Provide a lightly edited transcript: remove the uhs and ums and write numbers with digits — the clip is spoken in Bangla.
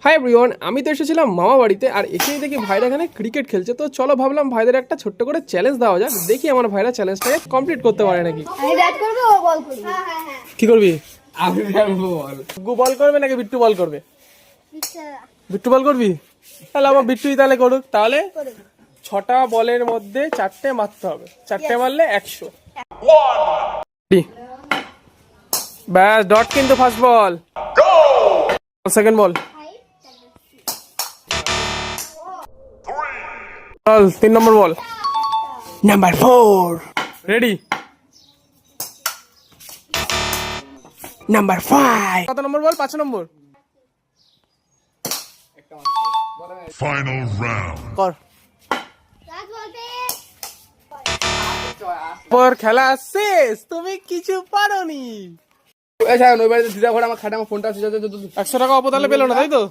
হাই এভরিওয়ান, আমি তো এসেছিলাম মামা বাড়িতে আর এসেই দেখি ভাইরা এখানে ক্রিকেট খেলছে। তো চলো ভাবলাম ভাইদের একটা ছোট্ট করে চ্যালেঞ্জ দেওয়া যাক, দেখি আমার ভাইরা চ্যালেঞ্জটাকে কমপ্লিট করতে পারে নাকি। আমি ব্যাট করব, ও বল করবে। কি করবি? আমি খেলবো বল। গু বল করবে নাকি বিট্টু বল করবে? আচ্ছা, বিট্টু বল করবি? তাহলে আমার বিট্টুই তাহলে করুক। তাহলে করে 6টা বলের মধ্যে 4টে মারতে হবে, 4টে মারলে 100। ব্যাস, ডট কিন্তু ফার্স্ট বল। সেকেন্ড বল, বল 3 নম্বর বল, নাম্বার 4। রেডি? নাম্বার 5। কত নম্বর বল? 5 নম্বর। Final round. কর। রাত বলতে পর খেলা শেষ, তুমি কিছু পারোনি। ওই বাড়িতে দিদা ঘরে আমার খাটে আমার ফোনটা আছে 100 টাকা অপতালে পেলো না, তাই তো?